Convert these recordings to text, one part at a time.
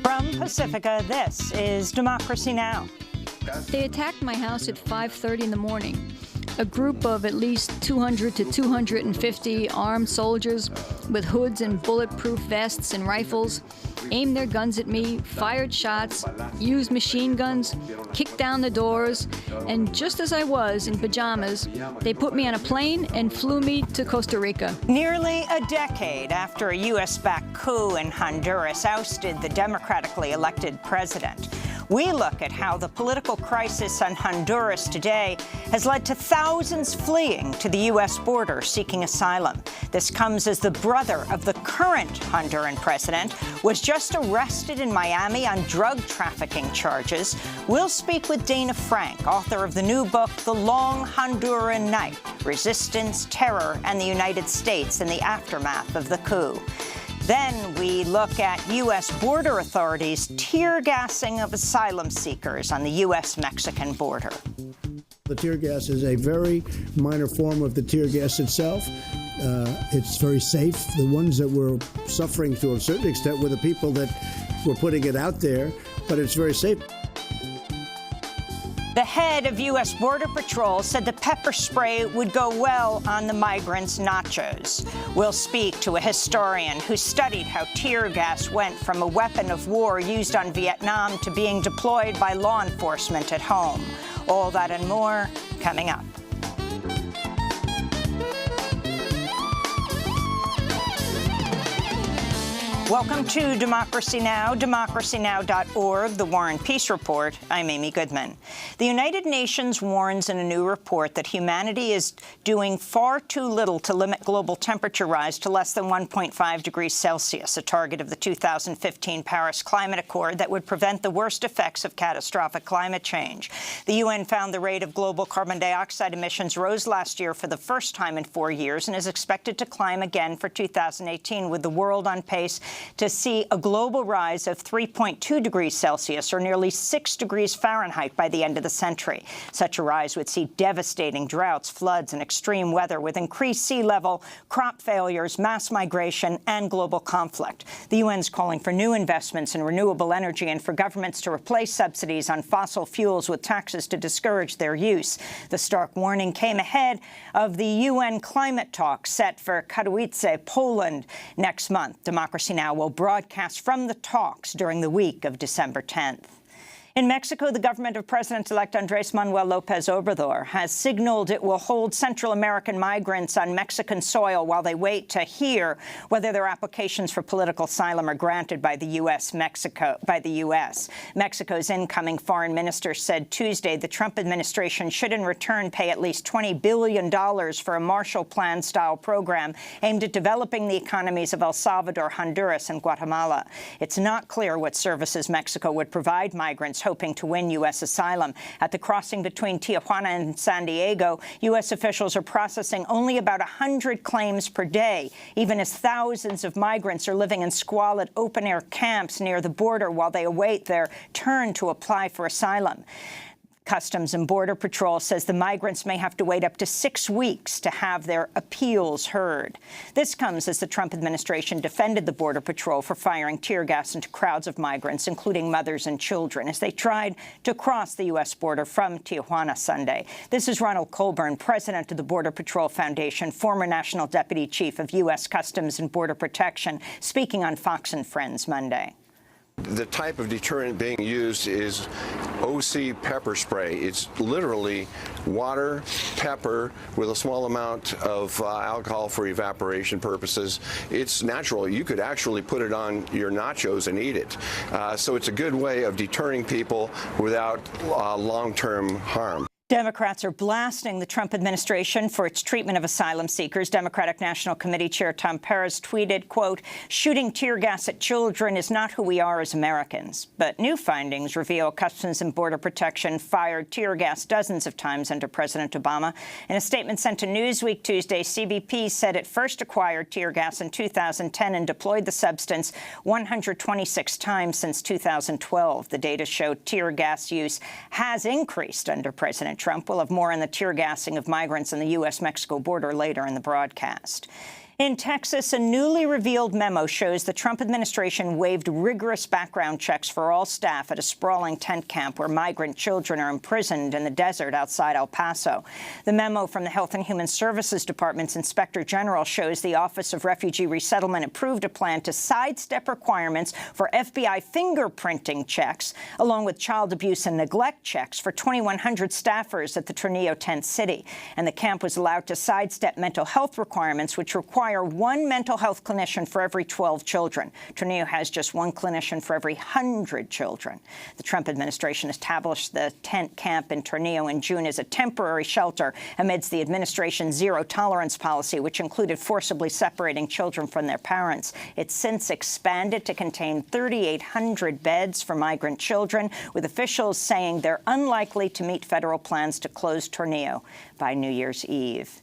From Pacifica, this is Democracy Now! They attacked my house at 5:30 in the morning. A group of at least 200 to 250 armed soldiers with hoods and bulletproof vests and rifles aimed their guns at me, fired shots, used machine guns, kicked down the doors, and just as I was in pajamas, they put me on a plane and flew me to Costa Rica. Nearly a decade after a U.S.-backed coup in Honduras ousted the democratically elected president, we look at how the political crisis in Honduras today has led to thousands fleeing to the U.S. border seeking asylum. This comes as the brother of the current Honduran president was just arrested in Miami on drug trafficking charges. We'll speak with Dana Frank, author of the new book, The Long Honduran Night: Resistance, Terror, and the United States in the Aftermath of the Coup. Then we look at U.S. border authorities' tear gassing of asylum seekers on the U.S.-Mexican border. The tear gas is a very minor form of the tear gas itself. It's very safe. The ones that were suffering to a certain extent were the people that were putting it out there, but it's very safe. The head of U.S. Border Patrol said the pepper spray would go well on the migrants' nachos. We'll speak to a historian who studied how tear gas went from a weapon of war used on Vietnam to being deployed by law enforcement at home. All that and more coming up. Welcome to Democracy Now!, democracynow.org, The War and Peace Report. I'm Amy Goodman. The United Nations warns in a new report that humanity is doing far too little to limit global temperature rise to less than 1.5 degrees Celsius, a target of the 2015 Paris Climate Accord that would prevent the worst effects of catastrophic climate change. The UN found the rate of global carbon dioxide emissions rose last year for the first time in 4 years and is expected to climb again for 2018, with the world on pace to see a global rise of 3.2 degrees Celsius, or nearly 6 degrees Fahrenheit, by the end of the century. Such a rise would see devastating droughts, floods, and extreme weather, with increased sea level, crop failures, mass migration, and global conflict. The UN's calling for new investments in renewable energy and for governments to replace subsidies on fossil fuels with taxes to discourage their use. The stark warning came ahead of the UN climate talks set for Katowice, Poland, next month. Democracy Now! Will broadcast from the talks during the week of December 10th. In Mexico, the government of President-elect Andrés Manuel López Obrador has signaled it will hold Central American migrants on Mexican soil while they wait to hear whether their applications for political asylum are granted by the U.S. Mexico's incoming foreign minister said Tuesday the Trump administration should in return pay at least $20 billion for a Marshall Plan-style program aimed at developing the economies of El Salvador, Honduras, and Guatemala. It's not clear what services Mexico would provide migrants hoping to win U.S. asylum. At the crossing between Tijuana and San Diego, U.S. officials are processing only about 100 claims per day, even as thousands of migrants are living in squalid open-air camps near the border while they await their turn to apply for asylum. Customs and Border Patrol says the migrants may have to wait up to 6 weeks to have their appeals heard. This comes as the Trump administration defended the Border Patrol for firing tear gas into crowds of migrants, including mothers and children, as they tried to cross the U.S. border from Tijuana Sunday. This is Ronald Colburn, president of the Border Patrol Foundation, former national deputy chief of U.S. Customs and Border Protection, speaking on Fox and Friends Monday. The type of deterrent being used is OC pepper spray. It's literally water, pepper, with a small amount of alcohol for evaporation purposes. It's natural. You could actually put it on your nachos and eat it. So it's a good way of deterring people without long-term harm. Democrats are blasting the Trump administration for its treatment of asylum seekers. Democratic National Committee Chair Tom Perez tweeted, quote, "Shooting tear gas at children is not who we are as Americans." But new findings reveal Customs and Border Protection fired tear gas dozens of times under President Obama. In a statement sent to Newsweek Tuesday, CBP said it first acquired tear gas in 2010 and deployed the substance 126 times since 2012. The data showed tear gas use has increased under President Trump. We'll have more on the tear gassing of migrants on the U.S.-Mexico border later in the broadcast. In Texas, a newly revealed memo shows the Trump administration waived rigorous background checks for all staff at a sprawling tent camp where migrant children are imprisoned in the desert outside El Paso. The memo from the Health and Human Services Department's Inspector General shows the Office of Refugee Resettlement approved a plan to sidestep requirements for FBI fingerprinting checks, along with child abuse and neglect checks for 2,100 staffers at the Tornillo tent city. And the camp was allowed to sidestep mental health requirements, which require one mental health clinician for every 12 children. Tornillo has just one clinician for every 100 children. The Trump administration established the tent camp in Tornillo in June as a temporary shelter amidst the administration's zero-tolerance policy, which included forcibly separating children from their parents. It's since expanded to contain 3,800 beds for migrant children, with officials saying they're unlikely to meet federal plans to close Tornillo by New Year's Eve.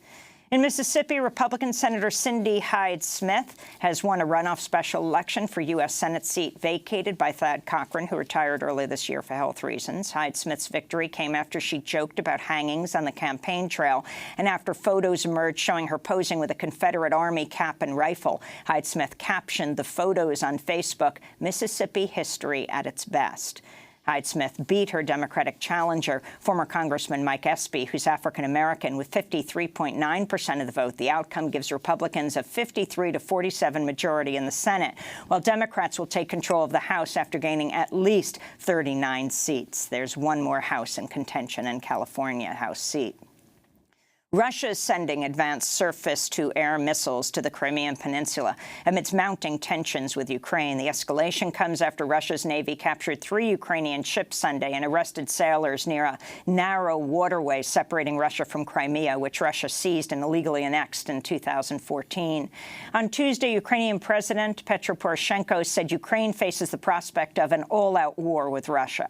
In Mississippi, Republican Senator Cindy Hyde-Smith has won a runoff special election for U.S. Senate seat vacated by Thad Cochran, who retired early this year for health reasons. Hyde-Smith's victory came after she joked about hangings on the campaign trail and after photos emerged showing her posing with a Confederate Army cap and rifle. Hyde-Smith captioned the photos on Facebook, "Mississippi history at its best." Hyde-Smith beat her Democratic challenger, former Congressman Mike Espy, who's African-American, with 53.9% of the vote. The outcome gives Republicans a 53 to 47 majority in the Senate, while Democrats will take control of the House after gaining at least 39 seats. There's one more House in contention in California House seat. Russia is sending advanced surface-to-air missiles to the Crimean Peninsula amidst mounting tensions with Ukraine. The escalation comes after Russia's Navy captured 3 Ukrainian ships Sunday and arrested sailors near a narrow waterway separating Russia from Crimea, which Russia seized and illegally annexed in 2014. On Tuesday, Ukrainian President Petro Poroshenko said Ukraine faces the prospect of an all-out war with Russia.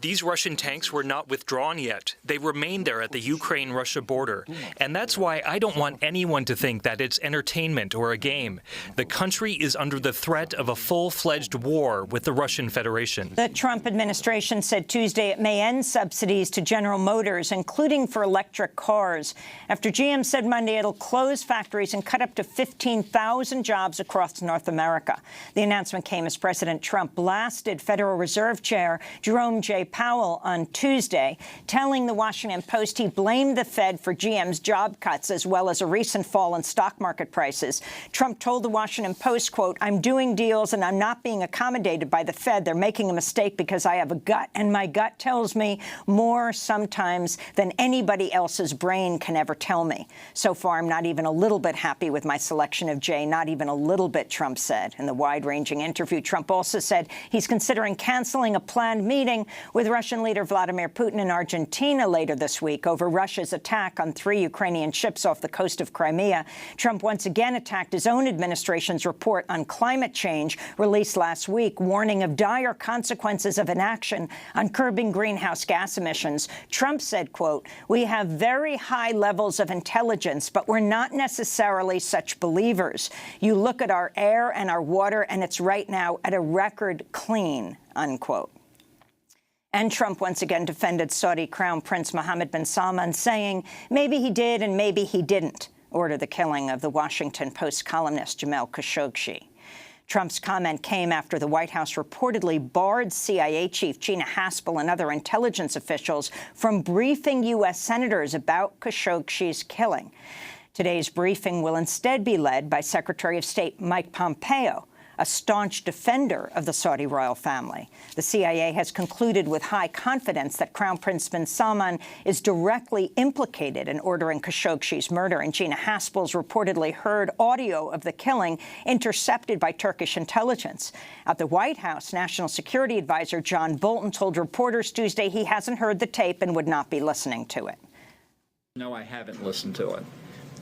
These Russian tanks were not withdrawn yet. They remain there at the Ukraine-Russia border. And that's why I don't want anyone to think that it's entertainment or a game. The country is under the threat of a full-fledged war with the Russian Federation. The Trump administration said Tuesday it may end subsidies to General Motors, including for electric cars, after GM said Monday it'll close factories and cut up to 15,000 jobs across North America. The announcement came as President Trump blasted Federal Reserve Chair Jerome J. Powell on Tuesday, telling the Washington Post he blamed the Fed for GM's job cuts as well as a recent fall in stock market prices. Trump told the Washington Post, quote, "I'm doing deals and I'm not being accommodated by the Fed. They're making a mistake because I have a gut, and my gut tells me more sometimes than anybody else's brain can ever tell me. So far, I'm not even a little bit happy with my selection of Jay, not even a little bit," Trump said. In the wide-ranging interview, Trump also said he's considering canceling a planned meeting with Russian leader Vladimir Putin in Argentina later this week over Russia's attack on 3 Ukrainian ships off the coast of Crimea. Trump once again attacked his own administration's report on climate change released last week, warning of dire consequences of inaction on curbing greenhouse gas emissions. Trump said, quote, "We have very high levels of intelligence, but we're not necessarily such believers. You look at our air and our water, and it's right now at a record clean," unquote. And Trump once again defended Saudi Crown Prince Mohammed bin Salman, saying maybe he did and maybe he didn't order the killing of the Washington Post columnist Jamal Khashoggi. Trump's comment came after the White House reportedly barred CIA Chief Gina Haspel and other intelligence officials from briefing U.S. senators about Khashoggi's killing. Today's briefing will instead be led by Secretary of State Mike Pompeo, a staunch defender of the Saudi royal family. The CIA has concluded with high confidence that Crown Prince bin Salman is directly implicated in ordering Khashoggi's murder, and Gina Haspel's reportedly heard audio of the killing intercepted by Turkish intelligence. At the White House, National Security Advisor John Bolton told reporters Tuesday he hasn't heard the tape and would not be listening to it. No, I haven't listened to it.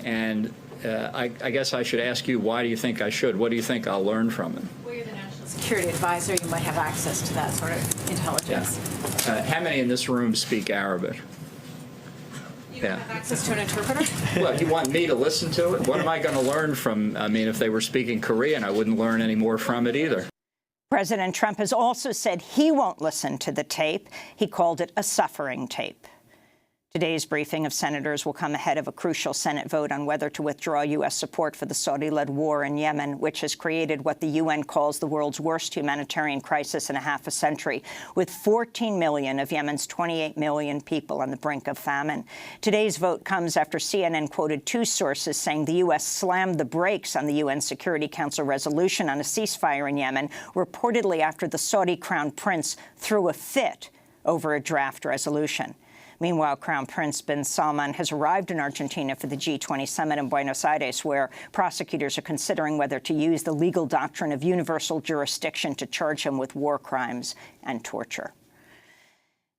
And I guess I should ask you, why do you think I should? What do you think I'll learn from it? Well, you're the National Security Advisor. You might have access to that sort of intelligence. Yeah. How many in this room speak Arabic? You have access to an interpreter? Well, you want me to listen to it? What am I going to learn from? I mean, if they were speaking Korean, I wouldn't learn any more from it either. President Trump has also said he won't listen to the tape. He called it a suffering tape. Today's briefing of senators will come ahead of a crucial Senate vote on whether to withdraw U.S. support for the Saudi-led war in Yemen, which has created what the UN calls the world's worst humanitarian crisis in a half a century, with 14 million of Yemen's 28 million people on the brink of famine. Today's vote comes after CNN quoted two sources saying the U.S. slammed the brakes on the UN Security Council resolution on a ceasefire in Yemen, reportedly after the Saudi Crown Prince threw a fit over a draft resolution. Meanwhile, Crown Prince bin Salman has arrived in Argentina for the G20 summit in Buenos Aires, where prosecutors are considering whether to use the legal doctrine of universal jurisdiction to charge him with war crimes and torture.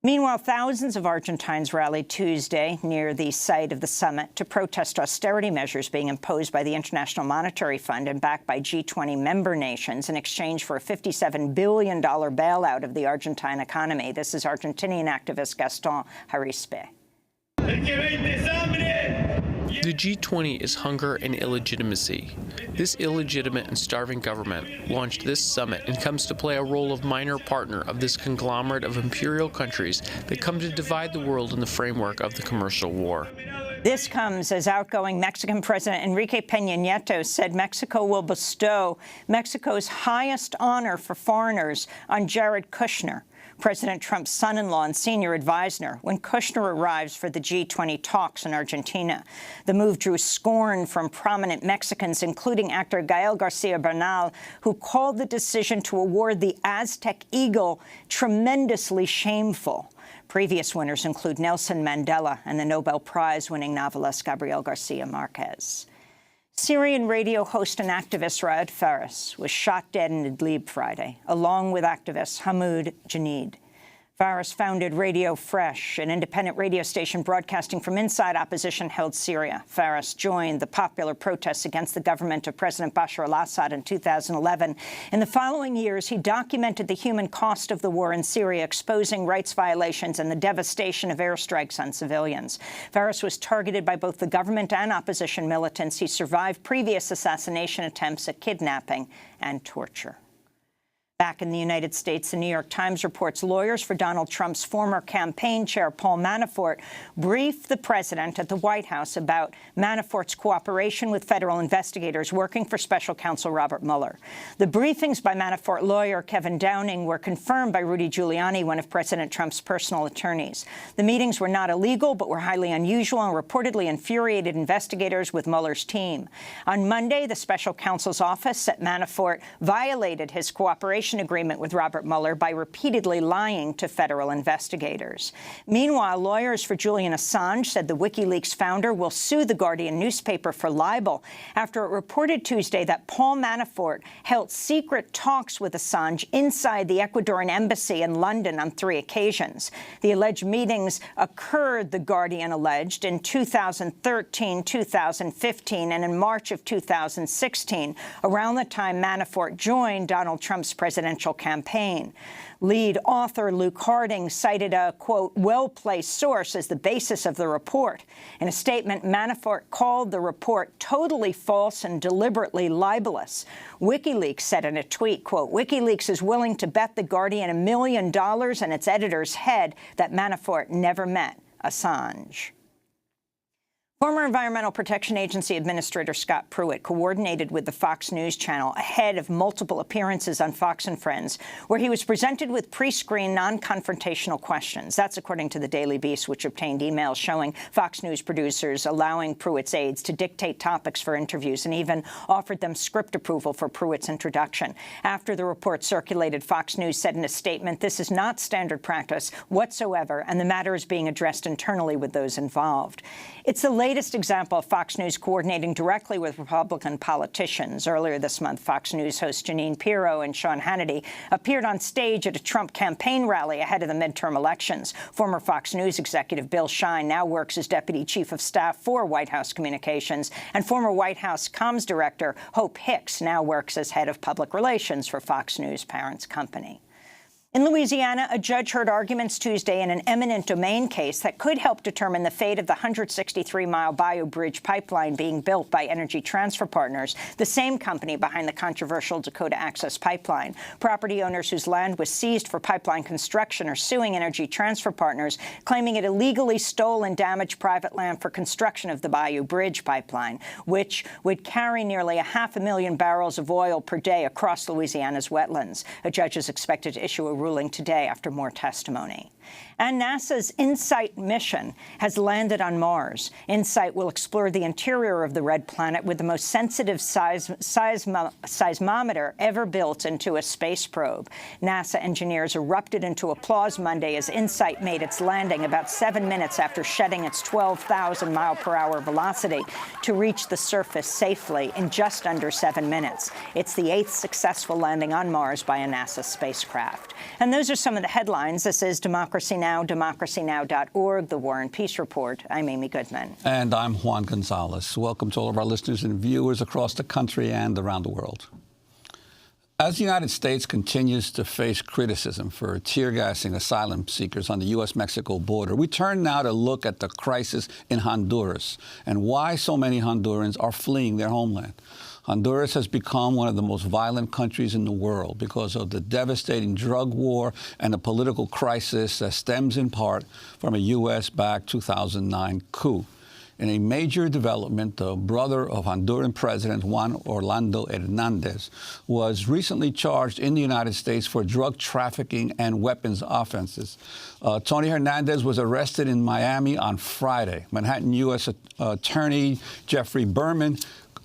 Meanwhile, thousands of Argentines rallied Tuesday near the site of the summit to protest austerity measures being imposed by the International Monetary Fund and backed by G20 member nations in exchange for a $57 billion bailout of the Argentine economy. This is Argentinian activist Gaston Harispe. The G20 is hunger and illegitimacy. This illegitimate and starving government launched this summit and comes to play a role of minor partner of this conglomerate of imperial countries that come to divide the world in the framework of the commercial war. This comes as outgoing Mexican President Enrique Peña Nieto said Mexico will bestow Mexico's highest honor for foreigners on Jared Kushner, President Trump's son-in-law and senior advisor, when Kushner arrives for the G20 talks in Argentina. The move drew scorn from prominent Mexicans, including actor Gael Garcia Bernal, who called the decision to award the Aztec Eagle tremendously shameful. Previous winners include Nelson Mandela and the Nobel Prize-winning novelist Gabriel Garcia Marquez. Syrian radio host and activist Raed Fares was shot dead in Idlib Friday, along with activist Hamoud Janeed. Fares founded Radio Fresh, an independent radio station broadcasting from inside opposition-held Syria. Fares joined the popular protests against the government of President Bashar al-Assad in 2011. In the following years, he documented the human cost of the war in Syria, exposing rights violations and the devastation of airstrikes on civilians. Fares was targeted by both the government and opposition militants. He survived previous assassination attempts at kidnapping and torture. Back in the United States, the New York Times reports lawyers for Donald Trump's former campaign chair, Paul Manafort, briefed the president at the White House about Manafort's cooperation with federal investigators working for special counsel Robert Mueller. The briefings by Manafort lawyer Kevin Downing were confirmed by Rudy Giuliani, one of President Trump's personal attorneys. The meetings were not illegal, but were highly unusual and reportedly infuriated investigators with Mueller's team. On Monday, the special counsel's office said Manafort violated his cooperation agreement with Robert Mueller by repeatedly lying to federal investigators. Meanwhile, lawyers for Julian Assange said the WikiLeaks founder will sue the Guardian newspaper for libel after it reported Tuesday that Paul Manafort held secret talks with Assange inside the Ecuadorian embassy in London on 3 occasions. The alleged meetings occurred, the Guardian alleged, in 2013, 2015, and in March of 2016, around the time Manafort joined Donald Trump's presidential campaign. Lead author Luke Harding cited a, quote, well-placed source as the basis of the report. In a statement, Manafort called the report totally false and deliberately libelous. WikiLeaks said in a tweet, quote, WikiLeaks is willing to bet the Guardian $1 million and its editor's head that Manafort never met Assange. Former Environmental Protection Agency Administrator Scott Pruitt coordinated with the Fox News channel ahead of multiple appearances on Fox and Friends, where he was presented with pre-screened, non-confrontational questions. That's according to the Daily Beast, which obtained emails showing Fox News producers allowing Pruitt's aides to dictate topics for interviews and even offered them script approval for Pruitt's introduction. After the report circulated, Fox News said in a statement, this is not standard practice whatsoever, and the matter is being addressed internally with those involved. It's the latest example of Fox News coordinating directly with Republican politicians. Earlier this month, Fox News hosts Jeanine Pirro and Sean Hannity appeared on stage at a Trump campaign rally ahead of the midterm elections. Former Fox News executive Bill Shine now works as Deputy Chief of Staff for White House Communications, and former White House comms director Hope Hicks now works as Head of Public Relations for Fox News' parent company. In Louisiana, a judge heard arguments Tuesday in an eminent domain case that could help determine the fate of the 163-mile Bayou Bridge pipeline being built by Energy Transfer Partners, the same company behind the controversial Dakota Access Pipeline. Property owners whose land was seized for pipeline construction are suing Energy Transfer Partners, claiming it illegally stole and damaged private land for construction of the Bayou Bridge pipeline, which would carry nearly 500,000 barrels of oil per day across Louisiana's wetlands. A judge is expected to issue a ruling today after more testimony. And NASA's InSight mission has landed on Mars. InSight will explore the interior of the red planet with the most sensitive seismometer ever built into a space probe. NASA engineers erupted into applause Monday as InSight made its landing about 7 minutes after shedding its 12,000-mile-per-hour velocity to reach the surface safely in just under 7 minutes. It's the 8th successful landing on Mars by a NASA spacecraft. And those are some of the headlines. This is Democracy Now!, DemocracyNow.org, The War and Peace Report. I'm Amy Goodman. And I'm Juan Gonzalez. Welcome to all of our listeners and viewers across the country and around the world. As the United States continues to face criticism for tear-gassing asylum seekers on the U.S.-Mexico border, we turn now to look at the crisis in Honduras and why so many Hondurans are fleeing their homeland. Honduras has become one of the most violent countries in the world because of the devastating drug war and the political crisis that stems in part from a U.S.-backed 2009 coup. In a major development, the brother of Honduran President Juan Orlando Hernandez was recently charged in the United States for drug trafficking and weapons offenses. Tony Hernandez was arrested in Miami on Friday. Manhattan U.S. Attorney Jeffrey Berman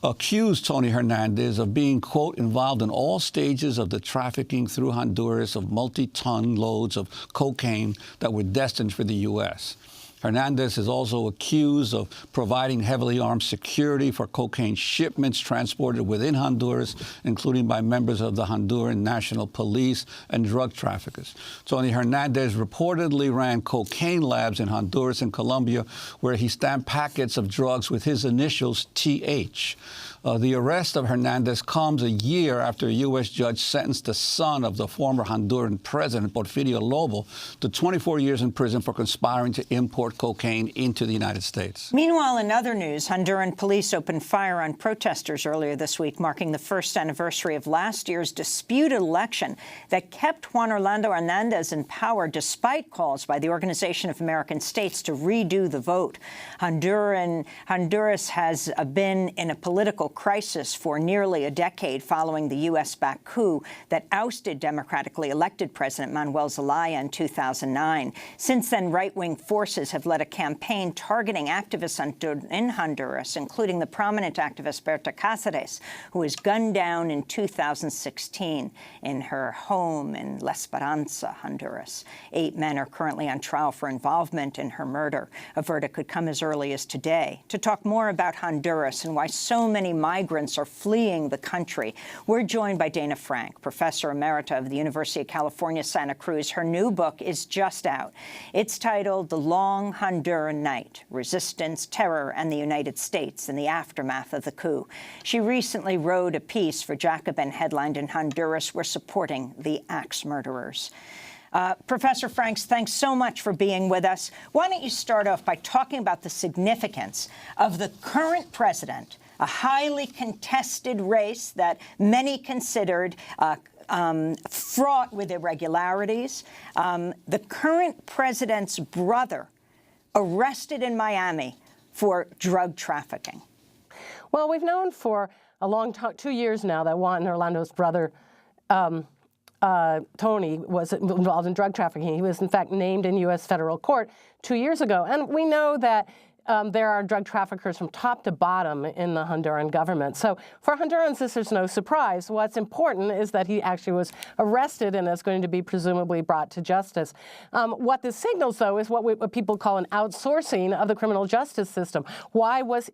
accused Tony Hernandez of being, quote, involved in all stages of the trafficking through Honduras of multi-ton loads of cocaine that were destined for the U.S. Hernandez is also accused of providing heavily armed security for cocaine shipments transported within Honduras, including by members of the Honduran National Police and drug traffickers. Tony Hernandez reportedly ran cocaine labs in Honduras and Colombia, where he stamped packets of drugs with his initials TH. The arrest of Hernandez comes a year after a U.S. judge sentenced the son of the former Honduran president, Porfirio Lobo, to 24 years in prison for conspiring to import cocaine into the United States. Meanwhile, in other news, Honduran police opened fire on protesters earlier this week, marking the first anniversary of last year's disputed election that kept Juan Orlando Hernandez in power despite calls by the Organization of American States to redo the vote. Honduras has been in a political crisis for nearly a decade following the U.S.-backed coup that ousted democratically elected President Manuel Zelaya in 2009. Since then, right-wing forces have led a campaign targeting activists in Honduras, including the prominent activist Berta Cáceres, who was gunned down in 2016 in her home in La Esperanza, Honduras. 8 men are currently on trial for involvement in her murder. A verdict could come as early as today. To talk more about Honduras and why so many migrants are fleeing the country, we're joined by Dana Frank, Professor Emerita of the University of California, Santa Cruz. Her new book is just out. It's titled The Long Honduran Night: Resistance, Terror, and the United States in the Aftermath of the Coup. She recently wrote a piece for Jacobin headlined "In Honduras, We're Supporting the Axe Murderers." Professor Franks, thanks so much for being with us. Why don't you start off by talking about the significance of the current president, a highly contested race that many considered fraught with irregularities, the current president's brother arrested in Miami for drug trafficking? Well, we've known for a long time, 2 years now, that Juan Orlando's brother, Tony, was involved in drug trafficking. He was, in fact, named in U.S. federal court 2 years ago. And we know that there are drug traffickers from top to bottom in the Honduran government. So for Hondurans, this is no surprise. What's important is that he actually was arrested and is going to be presumably brought to justice. What this signals, though, is what people call an outsourcing of the criminal justice system. Why was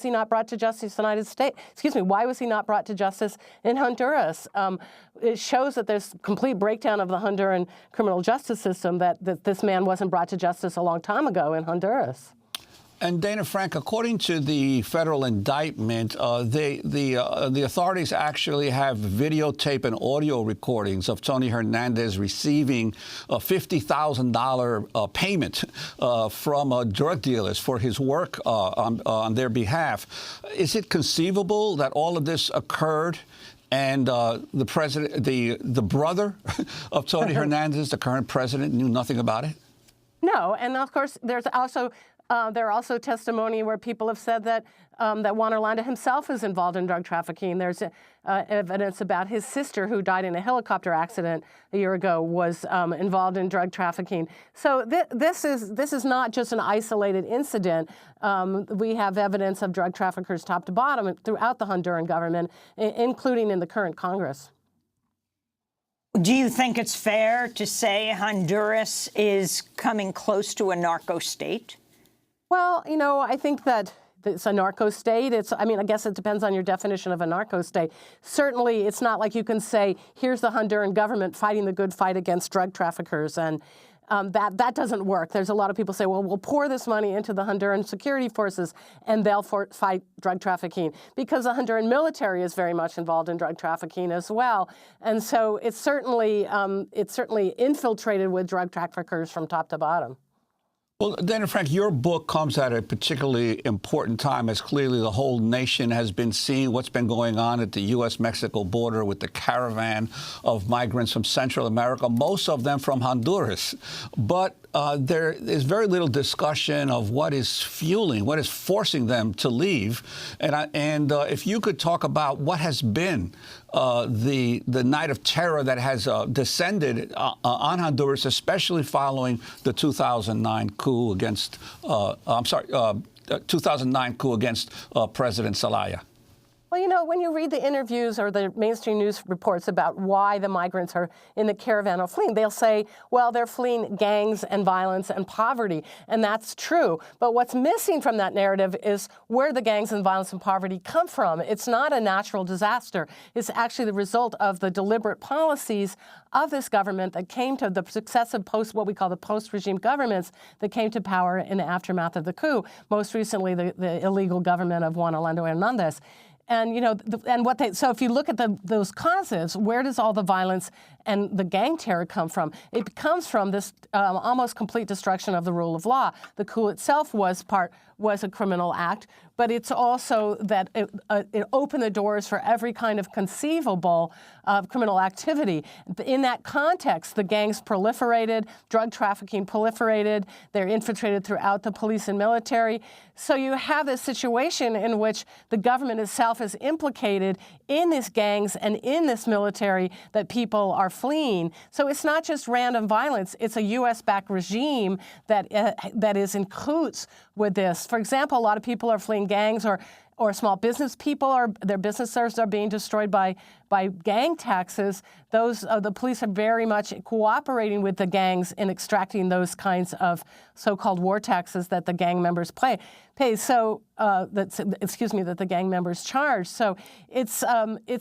he not brought to justice in the United States? Excuse me, why was he not brought to justice in Honduras? It shows that there's complete breakdown of the Honduran criminal justice system, that this man wasn't brought to justice a long time ago in Honduras. And Dana Frank, according to the federal indictment, the authorities actually have videotape and audio recordings of Tony Hernandez receiving a $50,000 payment from drug dealers for his work on their behalf. Is it conceivable that all of this occurred and the president, the brother of Tony Hernandez, the current president, knew nothing about it? No, and of course, there's also testimony where people have said that that Juan Orlando himself is involved in drug trafficking. There's evidence about his sister, who died in a helicopter accident a year ago, was involved in drug trafficking. So this is not just an isolated incident. We have evidence of drug traffickers top to bottom throughout the Honduran government, including in the current Congress. Do you think it's fair to say Honduras is coming close to a narco state? Well, you know, I think that it's a narco state. I mean, I guess it depends on your definition of a narco state. Certainly, it's not like you can say, here's the Honduran government fighting the good fight against drug traffickers, and that doesn't work. There's a lot of people say, well, we'll pour this money into the Honduran security forces and they'll fight drug trafficking, because the Honduran military is very much involved in drug trafficking as well. And so it's certainly infiltrated with drug traffickers from top to bottom. Well, Dana Frank, your book comes at a particularly important time, as clearly the whole nation has been seeing what's been going on at the U.S.-Mexico border with the caravan of migrants from Central America, most of them from Honduras. But there is very little discussion of what is forcing them to leave. And if you could talk about what has been the night of terror that has descended on Honduras, especially following the 2009 coup against 2009 coup against President Zelaya. Well, you know, when you read the interviews or the mainstream news reports about why the migrants are in the caravan or fleeing, they'll say, well, they're fleeing gangs and violence and poverty. And that's true. But what's missing from that narrative is where the gangs and violence and poverty come from. It's not a natural disaster. It's actually the result of the deliberate policies of this government that came to the successive what we call the post-regime governments that came to power in the aftermath of the coup, most recently the illegal government of Juan Orlando Hernandez. And, you know, so if you look at those causes, where does all the violence and the gang terror come from? It comes from this almost complete destruction of the rule of law. The coup itself was a criminal act, but it's also that it opened the doors for every kind of conceivable criminal activity. In that context, the gangs proliferated, drug trafficking proliferated, they're infiltrated throughout the police and military. So you have this situation in which the government itself is implicated in these gangs and in this military that people are fleeing. So it's not just random violence, it's a U.S.-backed regime that is in cahoots with this. For example, a lot of people are fleeing gangs, or small business people, their businesses are being destroyed by gang taxes. The police are very much cooperating with the gangs in extracting those kinds of so-called war taxes that the gang members pay. So that the gang members charge. So it's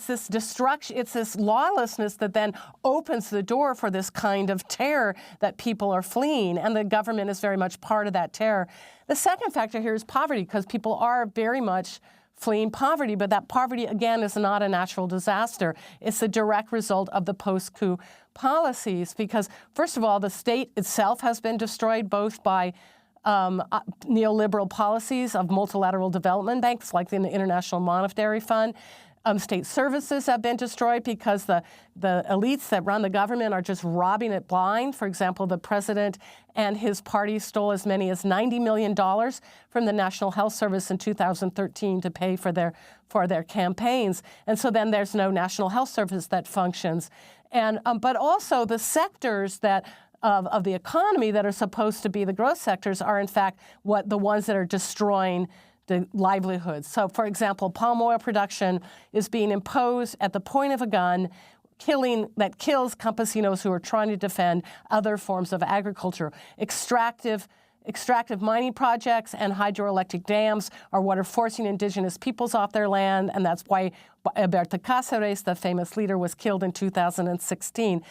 this destruction, it's this lawlessness that then opens the door for this kind of terror that people are fleeing, and the government is very much part of that terror. The second factor here is poverty, because people are very much fleeing poverty, but that poverty, again, is not a natural disaster. It's a direct result of the post-coup policies, because, first of all, the state itself has been destroyed both by neoliberal policies of multilateral development banks like the International Monetary Fund. State services have been destroyed because the elites that run the government are just robbing it blind. For example, the president and his party stole as many as $90 million from the National Health Service in 2013 to pay for their campaigns. And so then there's no National Health Service that functions. And but also the sectors that of the economy that are supposed to be the growth sectors are in fact the ones that are destroying the livelihoods. So, for example, palm oil production is being imposed at the point of a gun, that kills campesinos who are trying to defend other forms of agriculture. Extractive mining projects and hydroelectric dams are what are forcing indigenous peoples off their land, and that's why Alberto Cáceres, the famous leader, was killed in 2016.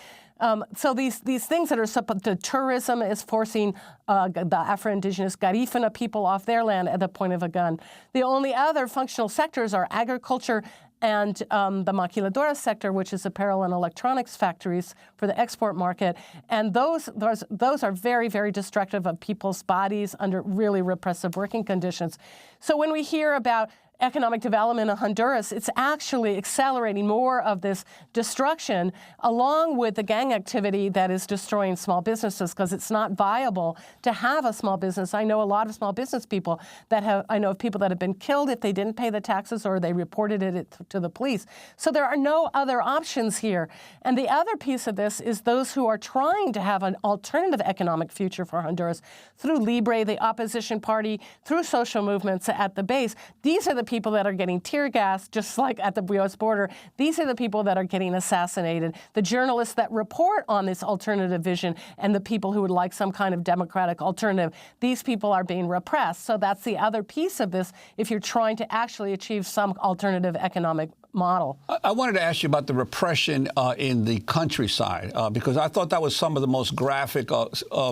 So these things that are the tourism is forcing the Afro-Indigenous Garifuna people off their land at the point of a gun. The only other functional sectors are agriculture and the maquiladora sector, which is apparel and electronics factories for the export market. And those are very, very destructive of people's bodies under really repressive working conditions. So when we hear about economic development in Honduras, it's actually accelerating more of this destruction along with the gang activity that is destroying small businesses, because it's not viable to have a small business. I know a lot of small business people I know of people that have been killed if they didn't pay the taxes or they reported it to the police. So there are no other options here. And the other piece of this is those who are trying to have an alternative economic future for Honduras through Libre, the opposition party, through social movements at the base. These are the people that are getting tear gassed, just like at the U.S. border. These are the people that are getting assassinated. The journalists that report on this alternative vision and the people who would like some kind of democratic alternative, these people are being repressed. So that's the other piece of this if you're trying to actually achieve some alternative economic model. I wanted to ask you about the repression in the countryside, because I thought that was some of the most graphic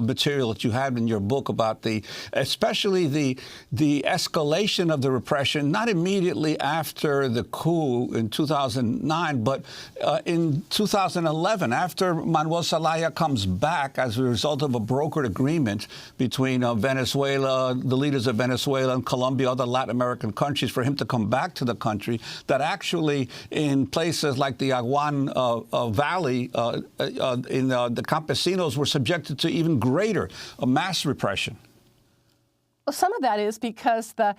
material that you had in your book about especially the escalation of the repression, not immediately after the coup in 2009, but in 2011, after Manuel Zelaya comes back as a result of a brokered agreement between Venezuela, the leaders of Venezuela and Colombia, other Latin American countries, for him to come back to the country, that actually in places like the Aguan Valley, the campesinos were subjected to even greater mass repression. Well, some of that is because the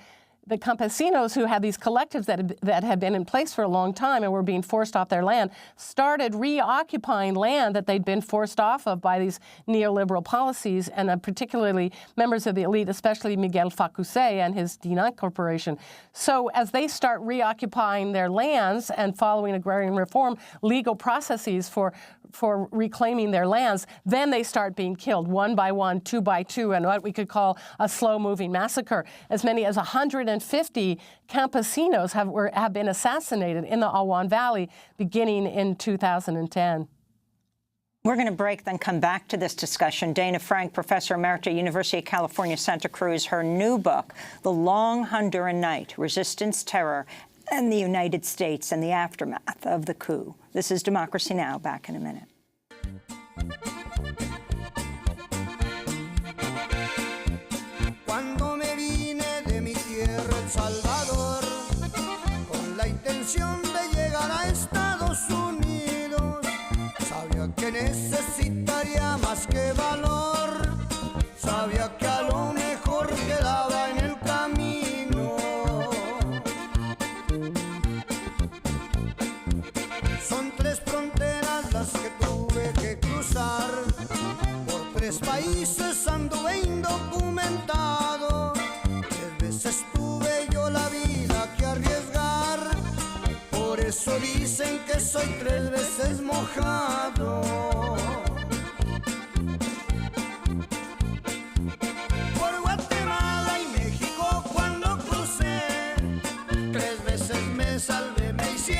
campesinos who had these collectives that had been in place for a long time and were being forced off their land started reoccupying land that they'd been forced off of by these neoliberal policies, and particularly members of the elite, especially Miguel Facuse and his D9 Corporation. So as they start reoccupying their lands and following agrarian reform, legal processes for reclaiming their lands, then they start being killed one by one, two by two, and what we could call a slow-moving massacre. As many as 150 campesinos have been assassinated in the Aguan Valley beginning in 2010. We're going to break, then come back to this discussion. Dana Frank, Professor Emerita, University of California, Santa Cruz, her new book, The Long Honduran Night, Resistance, Terror, and the United States and the Aftermath of the Coup. This is Democracy Now! Back in a minute. Cuando me vine de mi tierra, El Salvador, con la intención de llegar a Estados Unidos, sabía que necesitaría más que valor, sabía que a lo mejor quedaba en el camino. Son 3 fronteras las que tuve que cruzar, por 3 países anduve indocumentado, 3 veces tuve yo la vida que arriesgar, por eso dicen que soy 3 veces mojado. Por Guatemala y México cuando crucé, 3 veces me salvé.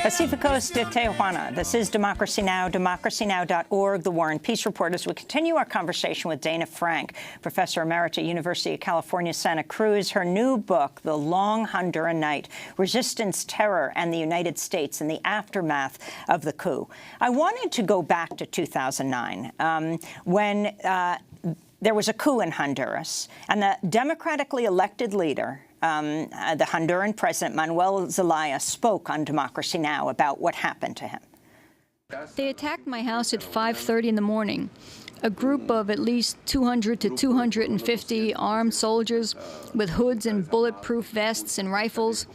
Pacificos de Tijuana. This is Democracy Now!, democracynow.org, The War and Peace Report, as we continue our conversation with Dana Frank, Professor Emerita, University of California, Santa Cruz. Her new book, The Long Honduran Night, Resistance, Terror, and the United States in the Aftermath of the Coup. I wanted to go back to 2009, when there was a coup in Honduras, and the democratically elected leader, the Honduran president, Manuel Zelaya, spoke on Democracy Now! About what happened to him. They attacked my house at 5:30 in the morning. A group of at least 200 to 250 armed soldiers with hoods and bulletproof vests and rifles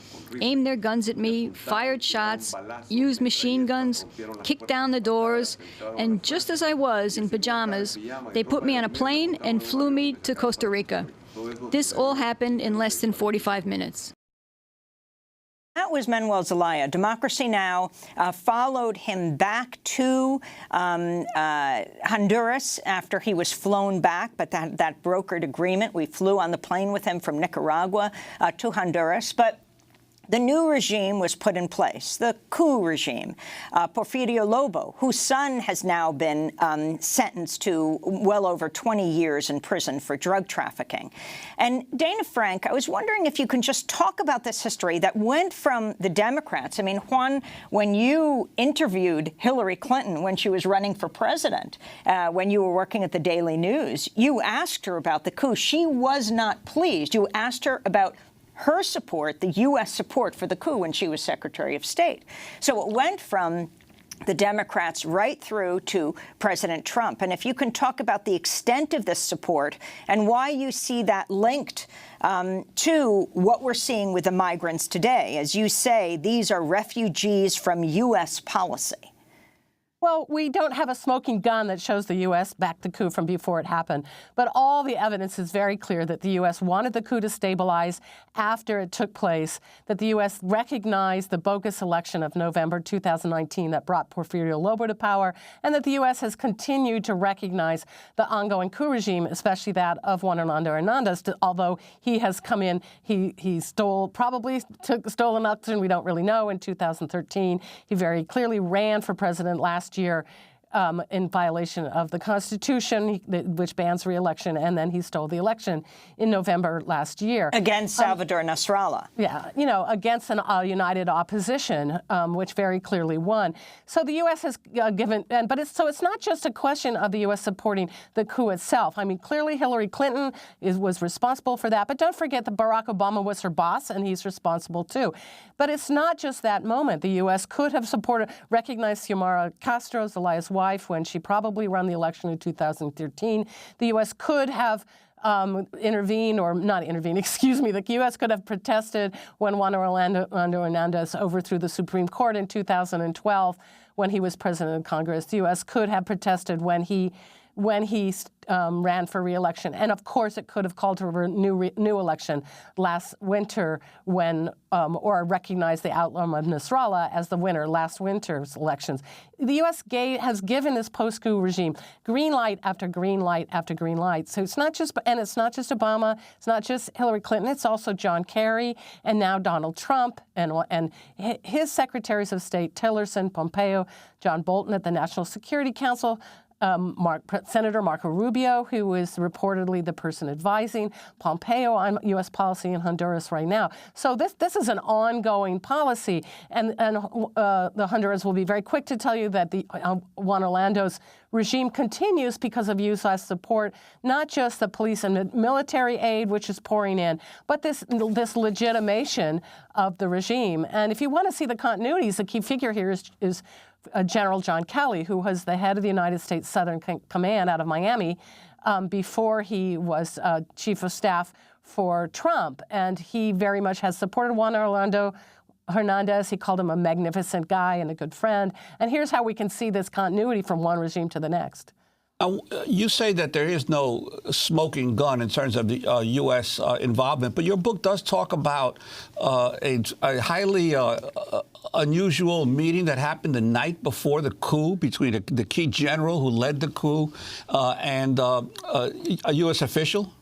aimed their guns at me, fired shots, used machine guns, kicked down the doors, and just as I was in pajamas, they put me on a plane and flew me to Costa Rica. This all happened in less than 45 minutes. That was Manuel Zelaya. Democracy Now! Followed him back to Honduras after he was flown back, but that brokered agreement, we flew on the plane with him from Nicaragua to Honduras. But The new regime was put in place, the coup regime. Porfirio Lobo, whose son has now been sentenced to well over 20 years in prison for drug trafficking. And Dana Frank, I was wondering if you can just talk about this history that went from the Democrats. I mean, Juan, when you interviewed Hillary Clinton when she was running for president, when you were working at the Daily News, you asked her about the coup. She was not pleased. You asked her about her support, the U.S. support for the coup when she was Secretary of State. So it went from the Democrats right through to President Trump. And if you can talk about the extent of this support and why you see that linked to what we're seeing with the migrants today. As you say, these are refugees from U.S. policy. Well, we don't have a smoking gun that shows the U.S. backed the coup from before it happened. But all the evidence is very clear that the U.S. wanted the coup to stabilize after it took place, that the U.S. recognized the bogus election of November 2019 that brought Porfirio Lobo to power, and that the U.S. has continued to recognize the ongoing coup regime, especially that of Juan Orlando Hernandez, although he has come in, he stole an election, we don't really know, in 2013. He very clearly ran for president last year in violation of the Constitution, which bans re-election, and then he stole the election in November last year. Against Salvador Nasrallah. Yeah, you know, against a united opposition, which very clearly won. So the U.S. has given, but it's not just a question of the U.S. supporting the coup itself. I mean, clearly Hillary Clinton was responsible for that, but don't forget that Barack Obama was her boss, and he's responsible too. But it's not just that moment. The U.S. could have recognized Xiomara Castro, Zelaya's wife, when she probably won the election in 2013. The U.S. could have intervened, or not intervened, excuse me, the U.S. could have protested when Juan Orlando Hernandez overthrew the Supreme Court in 2012 when he was president of Congress. The U.S. could have protested when he ran for re-election. And of course, it could have called for a new election last winter or recognized the outcome of Nasrallah as the winner last winter's elections. The U.S. has given this post-coup regime green light after green light after green light. So it's not just Obama, it's not just Hillary Clinton, it's also John Kerry and now Donald Trump and his secretaries of state, Tillerson, Pompeo, John Bolton at the National Security Council, Senator Marco Rubio, who is reportedly the person advising Pompeo on U.S. policy in Honduras right now. So this is an ongoing policy, and the Hondurans will be very quick to tell you that the Juan Orlando's regime continues because of U.S. support, not just the police and military aid, which is pouring in, but this legitimation of the regime. And if you want to see the continuities, the key figure here is General John Kelly, who was the head of the United States Southern Command out of Miami before he was chief of staff for Trump. And he very much has supported Juan Orlando Hernandez. He called him a magnificent guy and a good friend. And here's how we can see this continuity from one regime to the next. You say that there is no smoking gun in terms of the U.S. involvement, but your book does talk about a highly unusual meeting that happened the night before the coup between the key general who led the coup and a U.S. official.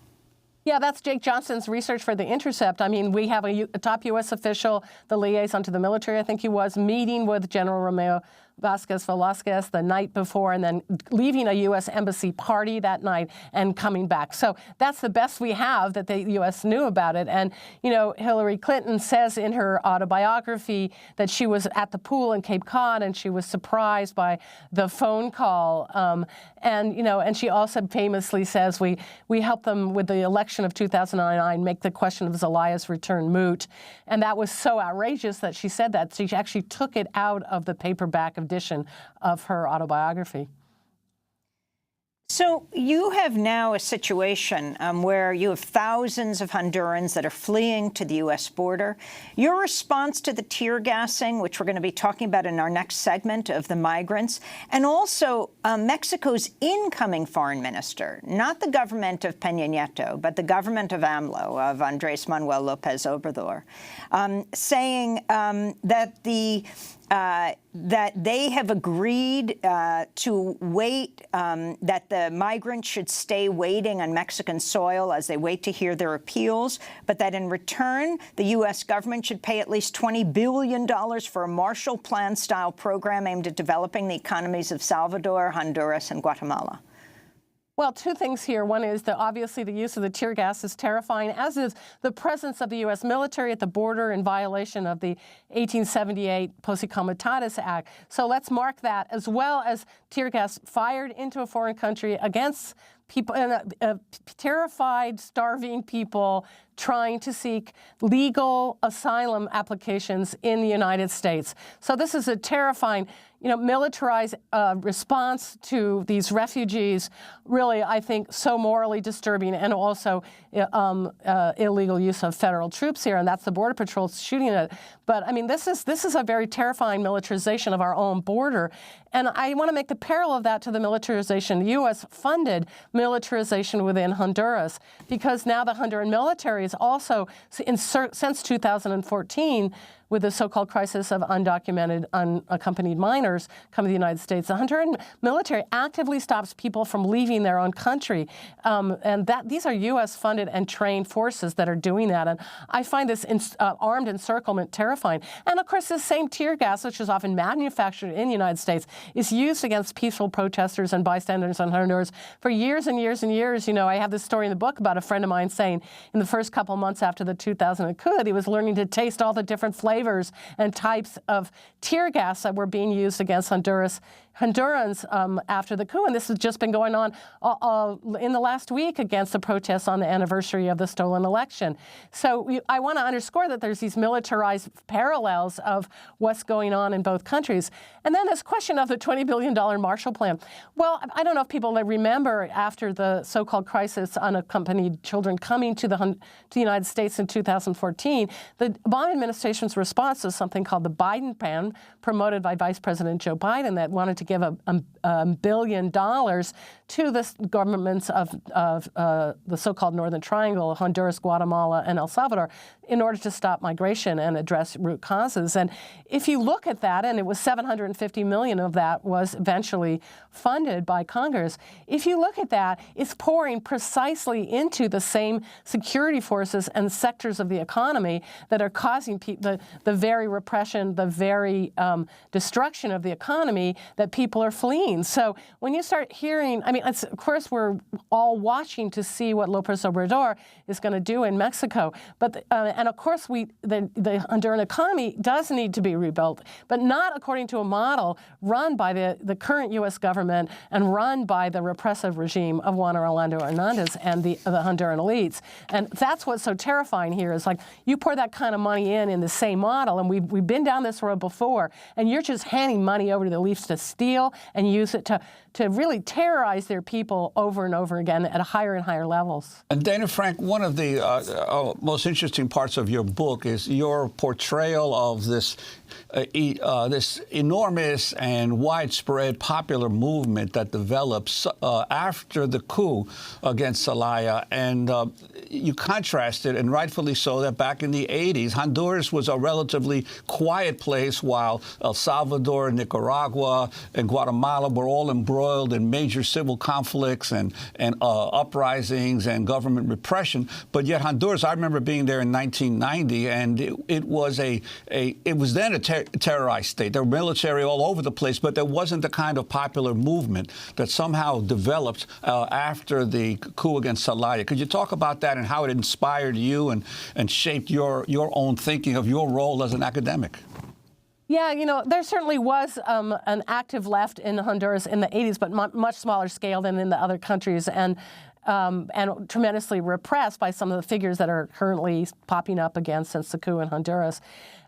Yeah, that's Jake Johnson's research for The Intercept. I mean, we have a top U.S. official, the liaison to the military, I think he was, meeting with General Romeo Velasquez the night before, and then leaving a U.S. embassy party that night and coming back. So that's the best we have that the U.S. knew about it. And, you know, Hillary Clinton says in her autobiography that she was at the pool in Cape Cod and she was surprised by the phone call. And she also famously says, we helped them with the election of 2009 make the question of Zelaya's return moot. And that was so outrageous that she said that. She actually took it out of the paperback edition of her autobiography. So you have now a situation where you have thousands of Hondurans that are fleeing to the U.S. border. Your response to the tear gassing, which we're going to be talking about in our next segment of the migrants, and also Mexico's incoming foreign minister, not the government of Peña Nieto, but the government of AMLO, of Andrés Manuel López Obrador, saying that the that they have agreed to wait, that the migrants should stay waiting on Mexican soil as they wait to hear their appeals, but that in return, the U.S. government should pay at least $20 billion for a Marshall Plan-style program aimed at developing the economies of Salvador, Honduras, and Guatemala. Well, two things here. One is that obviously the use of the tear gas is terrifying, as is the presence of the U.S. military at the border in violation of the 1878 Posse Comitatus Act. So let's mark that, as well as tear gas fired into a foreign country against people, terrified, starving people trying to seek legal asylum applications in the United States. So this is a terrifying, militarized response to these refugees, really, I think, so morally disturbing, and also illegal use of federal troops here, and that's the Border Patrol shooting it. But, I mean, this is a very terrifying militarization of our own border. And I want to make the parallel of that to the militarization, U.S.-funded militarization within Honduras, because now the Honduran military is also, since 2014, with the so-called crisis of undocumented, unaccompanied minors coming to the United States, the Honduran military actively stops people from leaving their own country. And these are U.S.-funded and trained forces that are doing that. And I find this armed encirclement terrifying. And, of course, this same tear gas, which is often manufactured in the United States, is used against peaceful protesters and bystanders in Honduras for years and years and years. I have this story in the book about a friend of mine saying in the first couple months after the 2000 coup that he was learning to taste all the different flavors and types of tear gas that were being used against Hondurans after the coup. And this has just been going on in the last week against the protests on the anniversary of the stolen election. So I want to underscore that there's these militarized parallels of what's going on in both countries. And then this question of the $20 billion Marshall Plan. Well, I don't know if people remember after the so-called crisis unaccompanied children coming to the United States in 2014, the Obama administration's response was something called the Biden Plan, promoted by Vice President Joe Biden, that wanted to give $1 billion to the governments of the so-called Northern Triangle, Honduras, Guatemala, and El Salvador, in order to stop migration and address root causes. And if you look at that, and it was $750 million of that was eventually funded by Congress, if you look at that, it's pouring precisely into the same security forces and sectors of the economy that are causing the very repression, the very destruction of the economy that people are fleeing. So when you start hearing, of course, we're all watching to see what López Obrador is going to do in Mexico. But and of course, the Honduran economy does need to be rebuilt, but not according to a model run by the current U.S. government and run by the repressive regime of Juan Orlando Hernández and the Honduran elites. And that's what's so terrifying here is, like, you pour that kind of money in the same model, and we've been down this road before, and you're just handing money over to the elites to steal and use it to really terrorize their people over and over again at higher and higher levels. And Dana Frank, one of the most interesting parts of your book is your portrayal of this enormous and widespread popular movement that develops after the coup against Zelaya. And you contrasted, and rightfully so, that back in the 80s, Honduras was a relatively quiet place while El Salvador, Nicaragua, and Guatemala were all embroiled in major civil conflicts and uprisings and government repression. But yet Honduras, I remember being there in 1990, and it was then a terrorized state. There were military all over the place, but there wasn't the kind of popular movement that somehow developed after the coup against Zelaya. Could you talk about that and how it inspired you and shaped your own thinking of your role as an academic? Yeah, there certainly was an active left in Honduras in the 80s, but much smaller scale than in the other countries, and tremendously repressed by some of the figures that are currently popping up again since the coup in Honduras.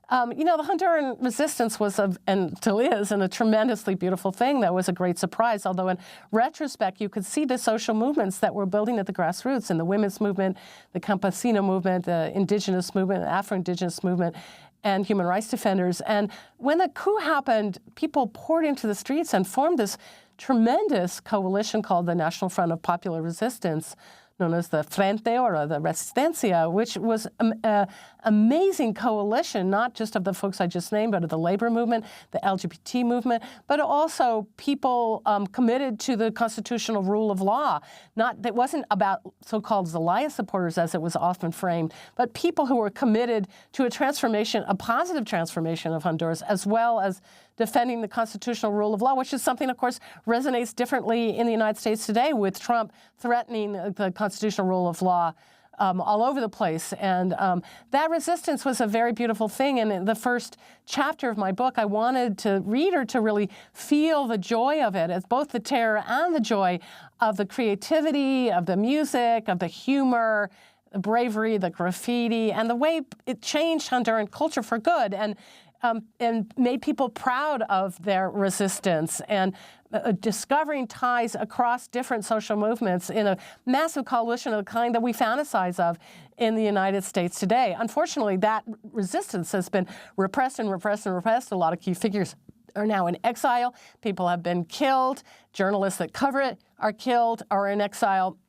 The Honduran resistance was, and still is, a tremendously beautiful thing that was a great surprise, although in retrospect you could see the social movements that were building at the grassroots, in the women's movement, the campesino movement, the indigenous movement, the Afro-Indigenous movement, and human rights defenders. And when the coup happened, people poured into the streets and formed this tremendous coalition called the National Front of Popular Resistance known as the Frente or the Resistencia, which was an amazing coalition, not just of the folks I just named, but of the labor movement, the LGBT movement, but also people committed to the constitutional rule of law. It wasn't about so-called Zelaya supporters, as it was often framed, but people who were committed to a transformation, a positive transformation of Honduras, as well as defending the constitutional rule of law, which is something, of course, resonates differently in the United States today, with Trump threatening the constitutional rule of law all over the place. And that resistance was a very beautiful thing. And in the first chapter of my book, I wanted the reader to really feel the joy of it, as both the terror and the joy of the creativity, of the music, of the humor, the bravery, the graffiti, and the way it changed Honduran culture for good. And made people proud of their resistance, and discovering ties across different social movements in a massive coalition of the kind that we fantasize of in the United States today. Unfortunately, that resistance has been repressed and repressed and repressed. A lot of key figures are now in exile. People have been killed. Journalists that cover it are killed or in exile.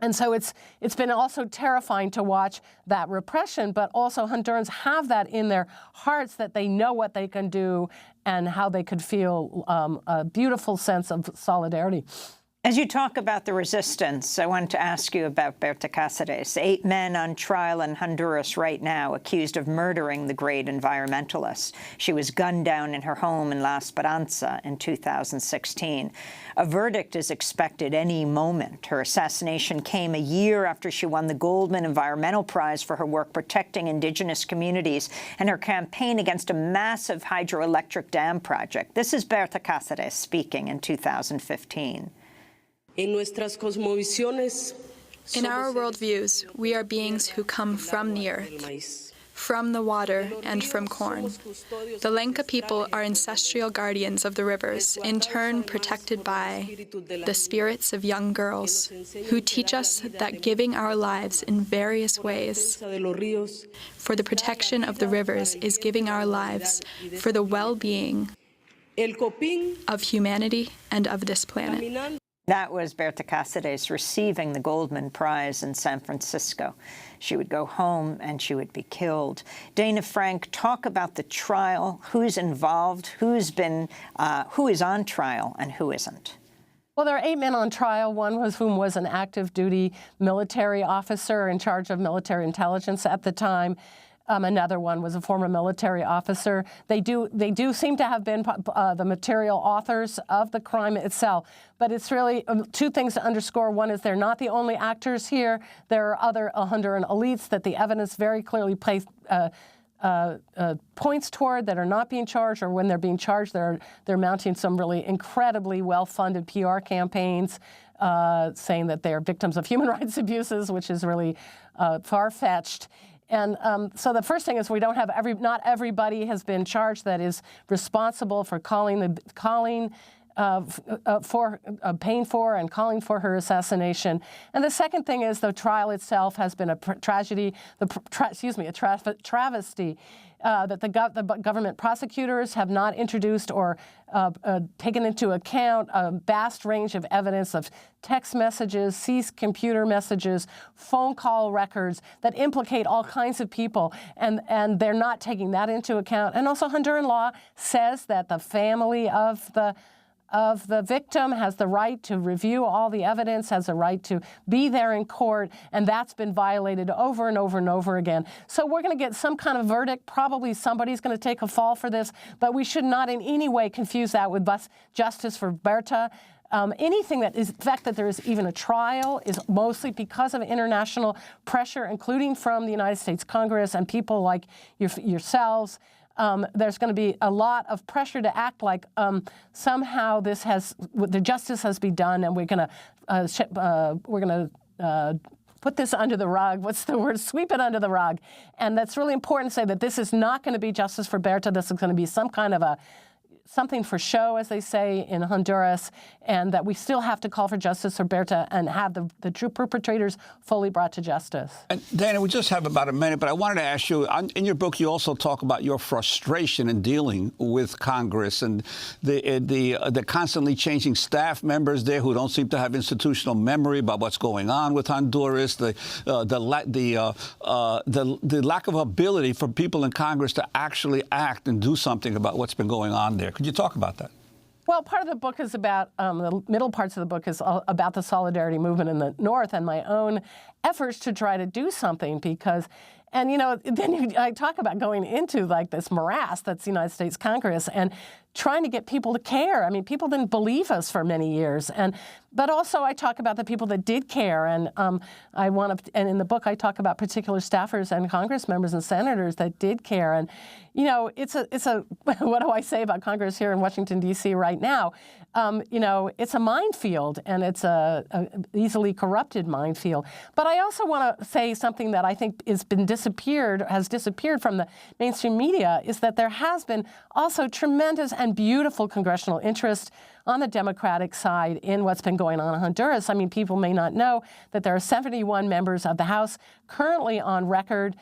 And so it's been also terrifying to watch that repression, but also Hondurans have that in their hearts, that they know what they can do and how they could feel a beautiful sense of solidarity. As you talk about the resistance, I wanted to ask you about Berta Cáceres. 8 men on trial in Honduras right now accused of murdering the great environmentalist. She was gunned down in her home in La Esperanza in 2016. A verdict is expected any moment. Her assassination came a year after she won the Goldman Environmental Prize for her work protecting indigenous communities and her campaign against a massive hydroelectric dam project. This is Berta Cáceres speaking in 2015. In our worldviews, we are beings who come from the earth, from the water, and from corn. The Lenca people are ancestral guardians of the rivers, in turn protected by the spirits of young girls, who teach us that giving our lives in various ways for the protection of the rivers is giving our lives for the well-being of humanity and of this planet. That was Berta Cáceres receiving the Goldman Prize in San Francisco. She would go home and she would be killed. Dana Frank, talk about the trial. Who's involved? Who is on trial and who isn't? Well, there are 8 men on trial, one of whom was an active duty military officer in charge of military intelligence at the time. Another one was a former military officer. They do seem to have been the material authors of the crime itself. But it's really 2 things to underscore. One is they're not the only actors here. There are other Honduran elites that the evidence very clearly points toward that are not being charged, or when they're being charged, they're mounting some really incredibly well-funded PR campaigns saying that they're victims of human rights abuses, which is really far-fetched. And so the first thing is we don't have not everybody has been charged that is responsible for paying for and calling for her assassination. And the second thing is the trial itself has been a tragedy, a travesty. That the government prosecutors have not introduced or taken into account a vast range of evidence of text messages, seized computer messages, phone call records that implicate all kinds of people, and they're not taking that into account. And also Honduran law says that the family of the victim has the right to review all the evidence, has the right to be there in court, and that's been violated over and over and over again. So we're going to get some kind of verdict. Probably somebody's going to take a fall for this, but we should not in any way confuse that with justice for Berta. Anything that is, the fact that there is even a trial is mostly because of international pressure, including from the United States Congress and people like yourselves. There's going to be a lot of pressure to act like somehow the justice has been done, and we're going to put this under the rug. What's the word? Sweep it under the rug. And that's really important to say that this is not going to be justice for Berta. This is going to be some kind of something for show, as they say in Honduras, and that we still have to call for justice, Roberta, and have the true perpetrators fully brought to justice. And Dana, we just have about a minute, but I wanted to ask you, in your book, you also talk about your frustration in dealing with Congress and the constantly changing staff members there who don't seem to have institutional memory about what's going on with Honduras, the lack of ability for people in Congress to actually act and do something about what's been going on there. Could you talk about that? Well, part of the book is about, the middle parts of the book is about the solidarity movement in the North and my own efforts to try to do something because, and you know, then I talk about going into like this morass that's the United States Congress and trying to get people to care. I mean, people didn't believe us for many years, but also I talk about the people that did care, and and in the book I talk about particular staffers and Congress members and senators that did care, and you know, it's a what do I say about Congress here in Washington D.C. right now? You know, it's a minefield, and it's a easily corrupted minefield. But I also want to say something that I think has disappeared from the mainstream media, is that there has been also tremendous and beautiful congressional interest on the Democratic side in what's been going on in Honduras. I mean, people may not know that there are 71 members of the House currently on record.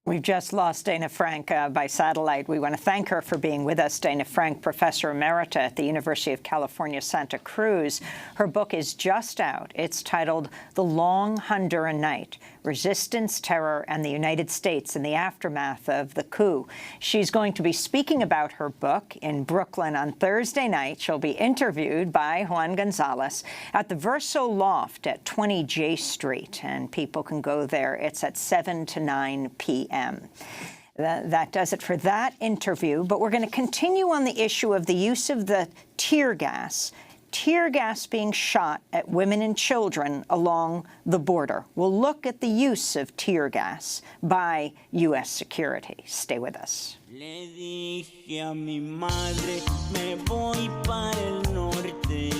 We've just lost Dana Frank by satellite. We want to thank her for being with us. Dana Frank, Professor Emerita at the University of California, Santa Cruz. Her book is just out. It's titled The Long Honduran Night: Resistance, Terror, and the United States in the Aftermath of the Coup. She's going to be speaking about her book in Brooklyn on Thursday night. She'll be interviewed by Juan Gonzalez at the Verso Loft at 20 J Street, and people can go there. It's at 7 to 9 p.m. That does it for that interview, but we're going to continue on the issue of the use of the tear gas being shot at women and children along the border. We'll look at the use of tear gas by U.S. security. Stay with us. Le dije a mi madre, me voy para el norte.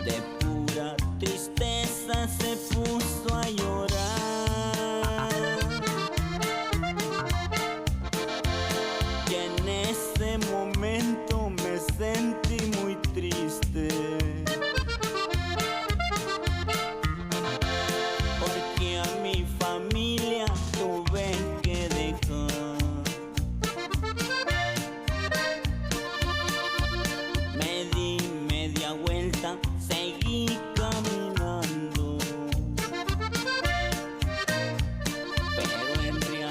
De pura tristeza se puso a llorar. Y en ese momento me sentí muy triste. Porque a mi familia tuve que dejar. Me di media vuelta, seguí caminando.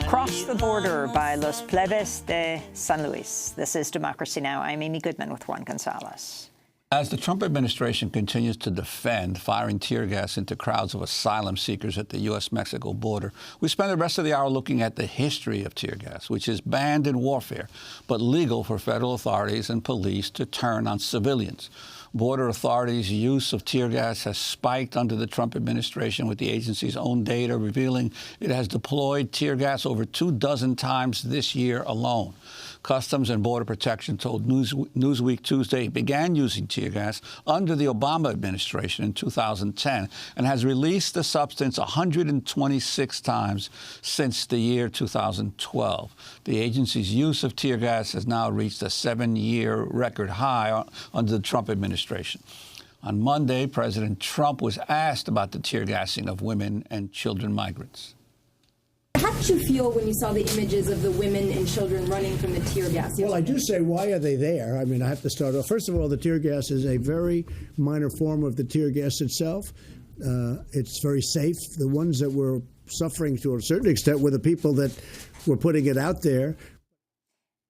Cross the Border by Los Plebes de San Luis. This is Democracy Now! I'm Amy Goodman with Juan Gonzalez. As the Trump administration continues to defend firing tear gas into crowds of asylum seekers at the U.S.-Mexico border, we spend the rest of the hour looking at the history of tear gas, which is banned in warfare, but legal for federal authorities and police to turn on civilians. Border authorities' use of tear gas has spiked under the Trump administration, with the agency's own data revealing it has deployed tear gas over 24 times this year alone. Customs and Border Protection told Newsweek Tuesday it began using tear gas under the Obama administration in 2010 and has released the substance 126 times since the year 2012. The agency's use of tear gas has now reached a 7-year record high under the Trump administration. On Monday, President Trump was asked about the tear gassing of women and children migrants. How did you feel when you saw the images of the women and children running from the tear gas? Well, I do say, why are they there? I mean, I have to start off. First of all, the tear gas is a very minor form of the tear gas itself. It's very safe. The ones that were suffering to a certain extent were the people that were putting it out there.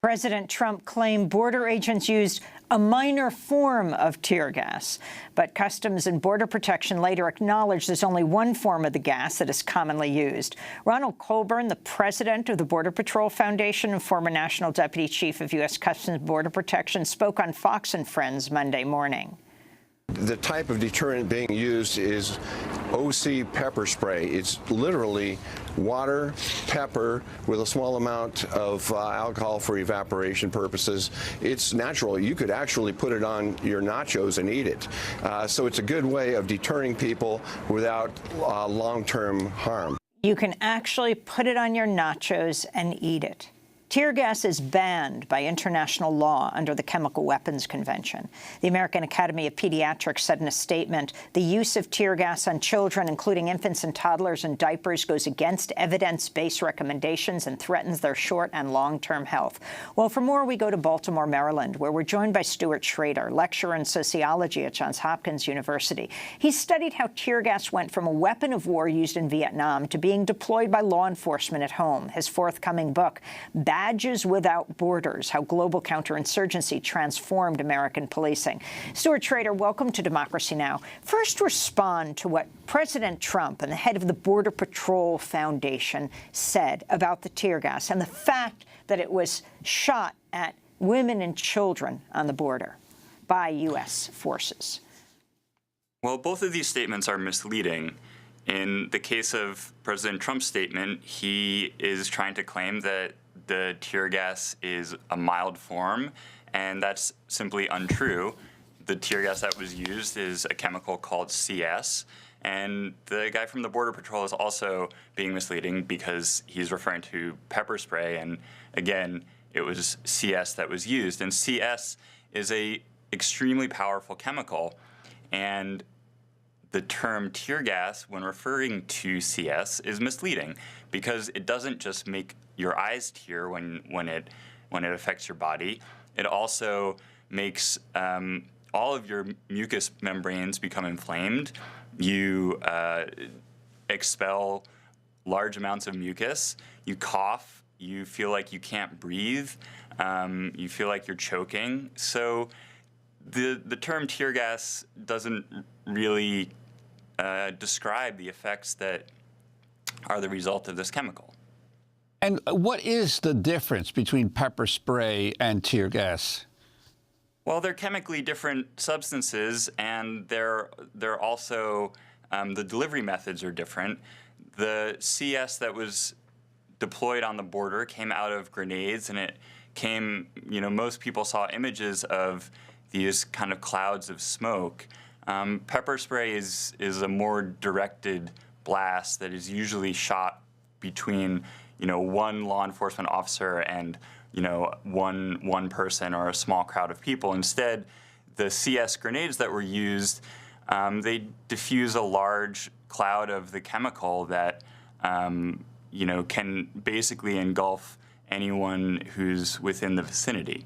President Trump claimed border agents used a minor form of tear gas, but Customs and Border Protection later acknowledged there's only one form of the gas that is commonly used. Ronald Colburn, the president of the Border Patrol Foundation and former National Deputy Chief of U.S. Customs and Border Protection, spoke on Fox and Friends Monday morning. The type of deterrent being used is OC pepper spray. It's literally water, pepper, with a small amount of alcohol for evaporation purposes. It's natural. You could actually put it on your nachos and eat it. So it's a good way of deterring people without long-term harm. You can actually put it on your nachos and eat it. Tear gas is banned by international law under the Chemical Weapons Convention. The American Academy of Pediatrics said in a statement, the use of tear gas on children, including infants and toddlers in diapers, goes against evidence-based recommendations and threatens their short and long-term health. Well, for more, we go to Baltimore, Maryland, where we're joined by Stuart Schrader, lecturer in sociology at Johns Hopkins University. He studied how tear gas went from a weapon of war used in Vietnam to being deployed by law enforcement at home. His forthcoming book, Badges Without Borders, How Global Counterinsurgency Transformed American Policing. Stuart Schrader, welcome to Democracy Now! First, respond to what President Trump and the head of the Border Patrol Foundation said about the tear gas and the fact that it was shot at women and children on the border by U.S. forces. Well, both of these statements are misleading. In the case of President Trump's statement, he is trying to claim that the tear gas is a mild form, and that's simply untrue. The tear gas that was used is a chemical called CS, and the guy from the Border Patrol is also being misleading because he's referring to pepper spray, and again, it was CS that was used. And CS is a extremely powerful chemical, and the term tear gas, when referring to CS, is misleading because it doesn't just make your eyes tear when it affects your body. It also makes all of your mucous membranes become inflamed. You expel large amounts of mucus. You cough. You feel like you can't breathe. You feel like you're choking. So the term tear gas doesn't really describe the effects that are the result of this chemical. And what is the difference between pepper spray and tear gas? Well, they're chemically different substances, and they're also the delivery methods are different. The CS that was deployed on the border came out of grenades, and it came, most people saw images of these kind of clouds of smoke. Pepper spray is a more directed blast that is usually shot between one law enforcement officer and one person or a small crowd of people. Instead, the CS grenades that were used, they diffuse a large cloud of the chemical that can basically engulf anyone who's within the vicinity.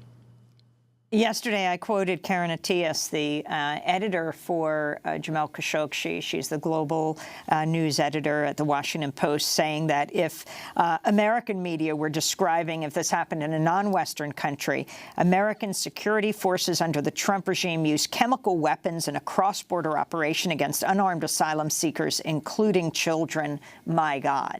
Yesterday, I quoted Karen Attias, the editor for Jamal Khashoggi. She's the global news editor at the Washington Post, saying that if American media were describing if this happened in a non-Western country, American security forces under the Trump regime used chemical weapons in a cross-border operation against unarmed asylum seekers, including children. My God.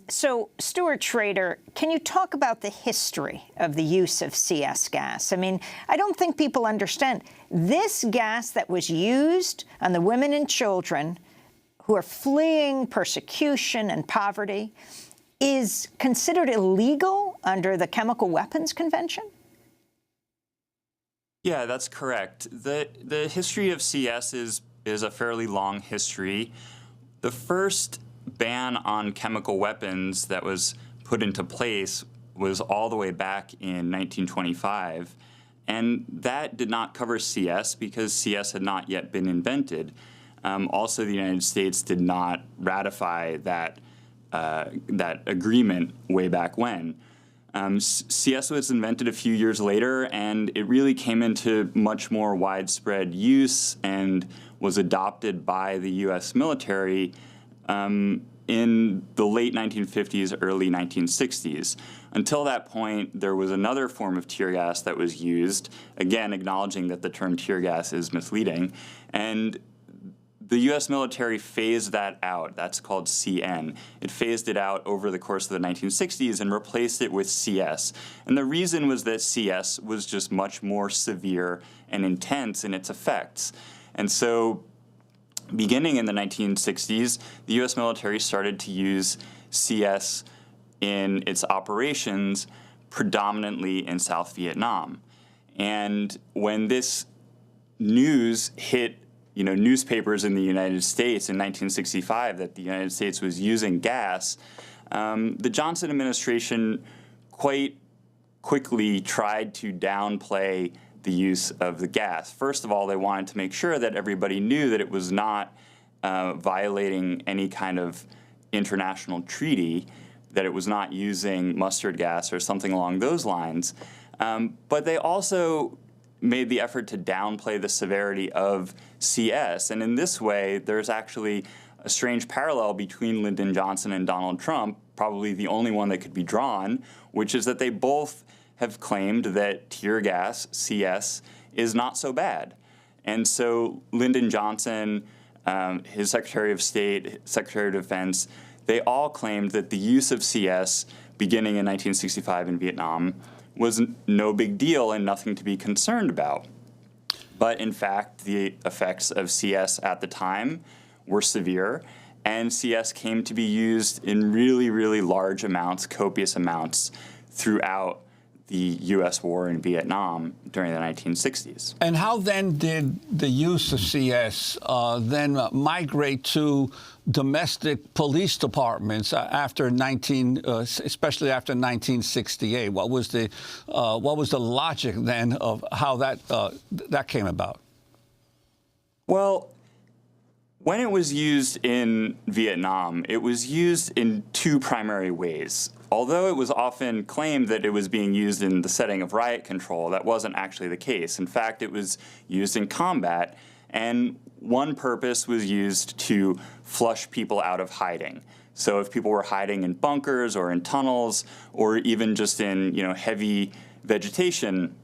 So, Stuart Schrader, can you talk about the history of the use of CS gas? I mean, I don't think people understand. This gas that was used on the women and children who are fleeing persecution and poverty is considered illegal under the Chemical Weapons Convention? Yeah, that's correct. The history of CS is a fairly long history. The first ban on chemical weapons that was put into place was all the way back in 1925, and that did not cover CS because CS had not yet been invented. Also, the United States did not ratify that agreement way back when. CS was invented a few years later, and it really came into much more widespread use and was adopted by the U.S. military in the late 1950s, early 1960s. Until that point, there was another form of tear gas that was used, again, acknowledging that the term tear gas is misleading, and the U.S. military phased that out. That's called CN. It phased it out over the course of the 1960s and replaced it with CS. And the reason was that CS was just much more severe and intense in its effects. And so beginning in the 1960s, the U.S. military started to use CS in its operations predominantly in South Vietnam. And when this news hit newspapers in the United States in 1965 that the United States was using gas, the Johnson administration quite quickly tried to downplay the use of the gas. First of all, they wanted to make sure that everybody knew that it was not violating any kind of international treaty, that it was not using mustard gas or something along those lines. But they also made the effort to downplay the severity of CS. And in this way, there's actually a strange parallel between Lyndon Johnson and Donald Trump, probably the only one that could be drawn, which is that they both have claimed that tear gas, CS, is not so bad. And so Lyndon Johnson, his Secretary of State, Secretary of Defense, they all claimed that the use of CS beginning in 1965 in Vietnam was no big deal and nothing to be concerned about. But in fact, the effects of CS at the time were severe, and CS came to be used in really, really large amounts, copious amounts, throughout the U.S. war in Vietnam during the 1960s. And how then did the use of CS then migrate to domestic police departments after especially after 1968? What was the logic then of how that came about? Well, when it was used in Vietnam, it was used in two primary ways. Although it was often claimed that it was being used in the setting of riot control, that wasn't actually the case. In fact, it was used in combat, and one purpose was used to flush people out of hiding. So if people were hiding in bunkers or in tunnels or even just in heavy vegetation,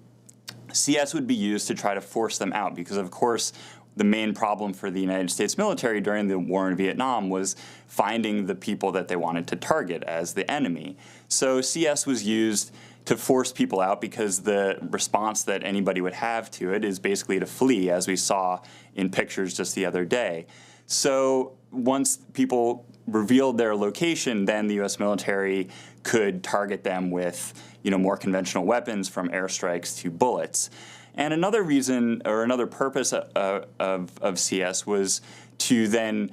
CS would be used to try to force them out because, of course, the main problem for the United States military during the war in Vietnam was finding the people that they wanted to target as the enemy. So CS was used to force people out because the response that anybody would have to it is basically to flee, as we saw in pictures just the other day. So once people revealed their location, then the U.S. military could target them with more conventional weapons, from airstrikes to bullets. And another reason, or another purpose of CS was to then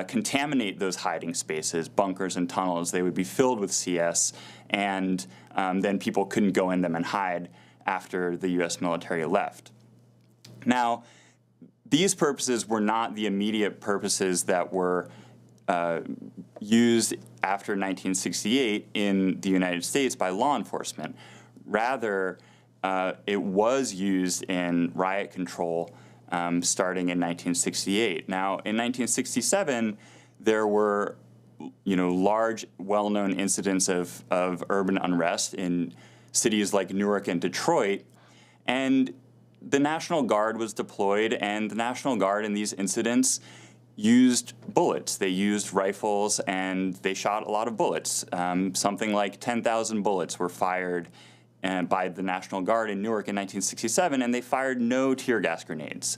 contaminate those hiding spaces, bunkers and tunnels. They would be filled with CS, and then people couldn't go in them and hide after the U.S. military left. Now, these purposes were not the immediate purposes that were used after 1968 in the United States by law enforcement. Rather, it was used in riot control starting in 1968. Now, in 1967, there were large, well-known incidents of urban unrest in cities like Newark and Detroit, and the National Guard was deployed, and the National Guard in these incidents used bullets. They used rifles, and they shot a lot of bullets. Something like 10,000 bullets were fired by the National Guard in Newark in 1967, and they fired no tear gas grenades.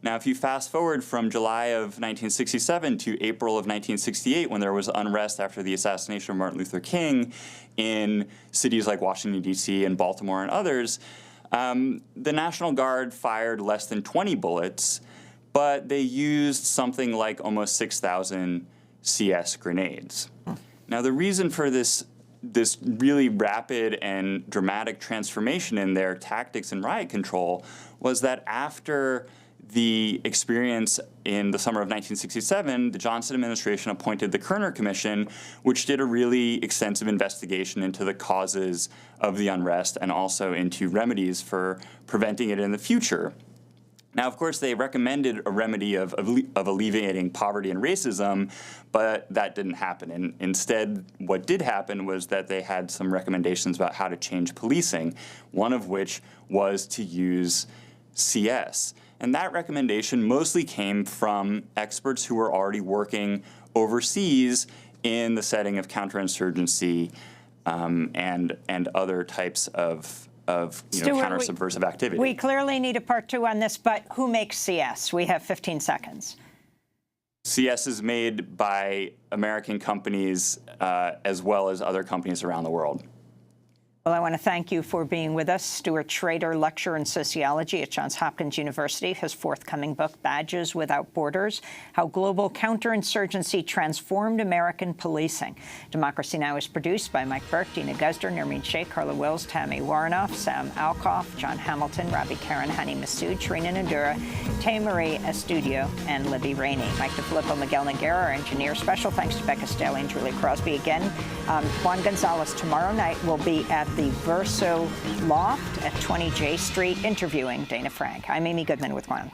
Now, if you fast forward from July of 1967 to April of 1968, when there was unrest after the assassination of Martin Luther King in cities like Washington, D.C. and Baltimore and others, the National Guard fired less than 20 bullets, but they used something like almost 6,000 CS grenades. Now, the reason for this really rapid and dramatic transformation in their tactics and riot control was that after the experience in the summer of 1967, the Johnson administration appointed the Kerner Commission, which did a really extensive investigation into the causes of the unrest and also into remedies for preventing it in the future. Now, of course, they recommended a remedy of alleviating poverty and racism, but that didn't happen. And instead, what did happen was that they had some recommendations about how to change policing, one of which was to use CS. And that recommendation mostly came from experts who were already working overseas in the setting of counterinsurgency and other types of counter-subversive activity. We clearly need a part two on this, but who makes CS? We have 15 seconds. CS is made by American companies as well as other companies around the world. Well, I want to thank you for being with us. Stuart Schrader, lecturer in sociology at Johns Hopkins University, his forthcoming book, Badges Without Borders, How Global Counterinsurgency Transformed American Policing. Democracy Now! Is produced by Mike Burke, Dina Guzder, Nermeen Sheikh, Carla Wills, Tammy Warnoff, Sam Alkoff, John Hamilton, Robbie Karen, Hani Massoud, Trina Nadura, Tay-Marie Estudio, and Libby Rainey. Mike DeFilippo, Miguel Noguera, our engineer. Special thanks to Becca Staley and Julie Crosby. Again, Juan Gonzalez tomorrow night will be at the Verso Loft at 20 J Street interviewing Dana Frank. I'm Amy Goodman with Juan.